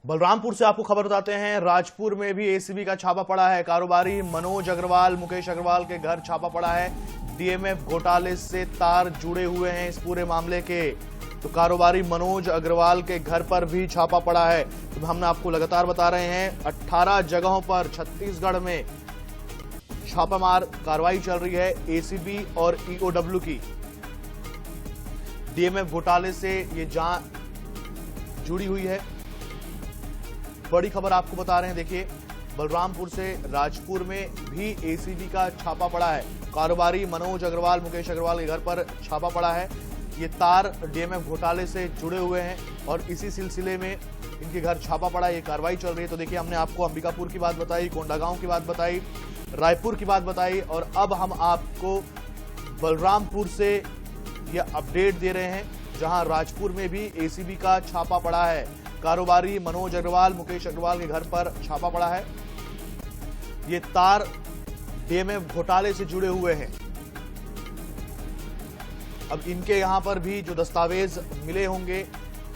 बलरामपुर से आपको खबर बताते हैं। राजपुर में भी एसीबी का छापा पड़ा है। कारोबारी मनोज अग्रवाल, मुकेश अग्रवाल के घर छापा पड़ा है। डीएमएफ घोटाले से तार जुड़े हुए हैं इस पूरे मामले के। तो कारोबारी मनोज अग्रवाल के घर पर भी छापा पड़ा है। तो हमने आपको लगातार बता रहे हैं 18 जगहों पर छत्तीसगढ़ में छापामार कार्रवाई चल रही है एसीबी और ईओडब्ल्यू की। डीएमएफ घोटाले से ये जांच जुड़ी हुई है। बड़ी खबर आपको बता रहे हैं। देखिए, बलरामपुर से राजपुर में भी एसीबी का छापा पड़ा है। कारोबारी मनोज अग्रवाल, मुकेश अग्रवाल के घर पर छापा पड़ा है। ये तार डीएमएफ घोटाले से जुड़े हुए हैं और इसी सिलसिले में इनके घर छापा पड़ा है। ये कार्रवाई चल रही है। तो देखिए, हमने आपको अंबिकापुर की बात बताई, कोंडागांव की बात बताई, रायपुर की बात बताई और अब हम आपको बलरामपुर से यह अपडेट दे रहे हैं, जहां राजपुर में भी एसीबी का छापा पड़ा है। कारोबारी मनोज अग्रवाल, मुकेश अग्रवाल के घर पर छापा पड़ा है। ये तार डीएमएफ घोटाले से जुड़े हुए हैं। अब इनके यहां पर भी जो दस्तावेज मिले होंगे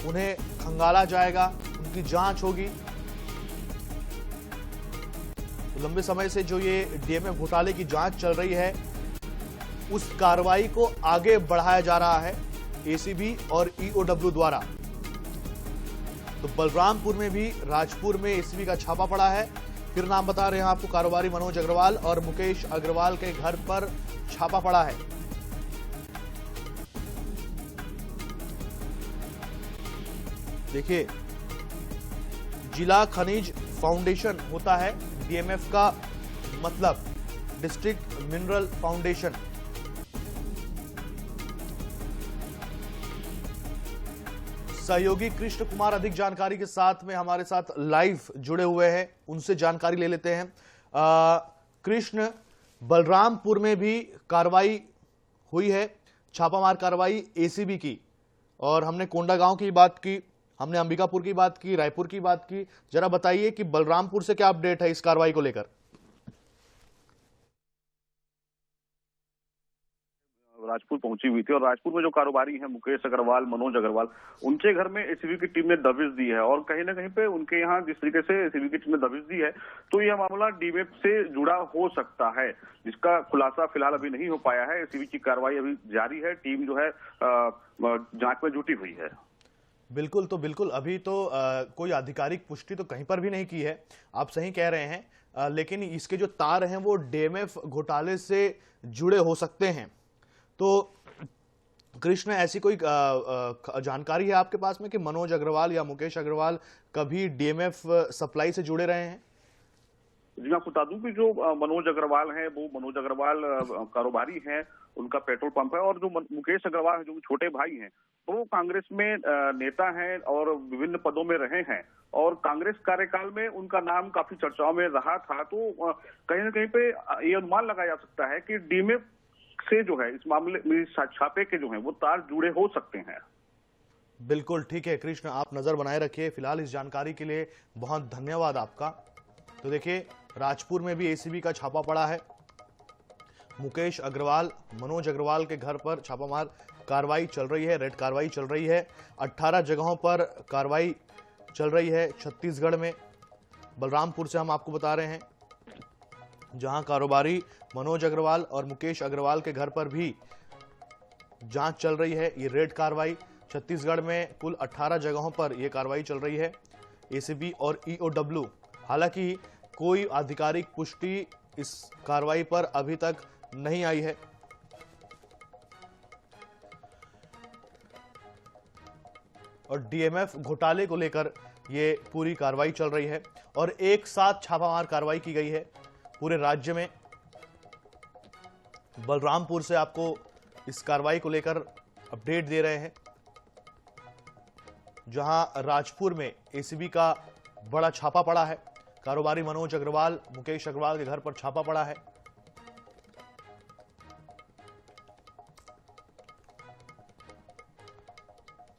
उन्हें खंगाला जाएगा, उनकी जांच होगी। तो लंबे समय से जो ये डीएमएफ घोटाले की जांच चल रही है, उस कार्रवाई को आगे बढ़ाया जा रहा है एसीबी और ईओडब्ल्यू द्वारा। तो बलरामपुर में भी, राजपुर में एसीबी का छापा पड़ा है। फिर नाम बता रहे हैं आपको, कारोबारी मनोज अग्रवाल और मुकेश अग्रवाल के घर पर छापा पड़ा है। देखिए, जिला खनिज फाउंडेशन होता है डीएमएफ का मतलब, डिस्ट्रिक्ट मिनरल फाउंडेशन। सहयोगी कृष्ण कुमार अधिक जानकारी के साथ में हमारे साथ लाइव जुड़े हुए हैं, उनसे जानकारी ले लेते हैं। कृष्ण, बलरामपुर में भी कार्रवाई हुई है, छापामार कार्रवाई एसीबी की, और हमने कोंडागांव की बात की, हमने अंबिकापुर की बात की, रायपुर की बात की। जरा बताइए कि बलरामपुर से क्या अपडेट है इस कार्रवाई को लेकर। राजपुर पहुंची हुई थी और राजपुर में जो कारोबारी हैं मुकेश अग्रवाल, मनोज अग्रवाल, उनके घर में एसीबी की टीम ने दबिश दी है और कहीं ना कहीं पे उनके यहाँ जिस तरीके से एसीबी की टीम ने दबिश दी है, तो यह मामला डीएमएफ से जुड़ा हो सकता है, जिसका खुलासा फिलहाल अभी नहीं हो पाया है। एसीबी की कार्रवाई अभी जारी है, टीम जो है जांच में जुटी हुई है। बिल्कुल, तो बिल्कुल अभी तो कोई आधिकारिक पुष्टि तो कहीं पर भी नहीं की है, आप सही कह रहे हैं। लेकिन इसके जो तार हैं वो डीएमएफ घोटाले से जुड़े हो सकते हैं। तो कृष्ण, ऐसी कोई जानकारी है आपके पास में कि मनोज अग्रवाल या मुकेश अग्रवाल कभी डीएमएफ सप्लाई से जुड़े रहे हैं? जी, मैं आपको बता दूं कि जो मनोज अग्रवाल हैं, वो मनोज अग्रवाल कारोबारी हैं, उनका पेट्रोल पंप है, और जो मुकेश अग्रवाल जो छोटे भाई हैं, वो कांग्रेस में नेता हैं और विभिन्न पदों में रहे हैं, और कांग्रेस कार्यकाल में उनका नाम काफी चर्चाओं में रहा था। तो कहीं ना कहीं पे ये अनुमान लगाया जा सकता है कि डीएमएफ से जो है इस मामले में छापे के जो हैं वो तार जुड़े हो सकते हैं। बिल्कुल ठीक है कृष्ण, आप नजर बनाए रखिए। फिलहाल इस जानकारी के लिए बहुत धन्यवाद आपका। तो देखिए, राजपुर में भी एसीबी का छापा पड़ा है। मुकेश अग्रवाल, मनोज अग्रवाल के घर पर छापामार कार्रवाई चल रही है, रेड कार्रवाई चल रही है। 18 जगहों पर कार्रवाई चल रही है छत्तीसगढ़ में। बलरामपुर से हम आपको बता रहे हैं, जहां कारोबारी मनोज अग्रवाल और मुकेश अग्रवाल के घर पर भी जांच चल रही है। ये रेड कार्रवाई छत्तीसगढ़ में कुल 18 जगहों पर यह कार्रवाई चल रही है, एसीबी और ईओडब्ल्यू। हालांकि कोई आधिकारिक पुष्टि इस कार्रवाई पर अभी तक नहीं आई है। और डीएमएफ घोटाले को लेकर ये पूरी कार्रवाई चल रही है और एक साथ छापामार कार्रवाई की गई है पूरे राज्य में। बलरामपुर से आपको इस कार्रवाई को लेकर अपडेट दे रहे हैं, जहां राजपुर में एसीबी का बड़ा छापा पड़ा है। कारोबारी मनोज अग्रवाल, मुकेश अग्रवाल के घर पर छापा पड़ा है।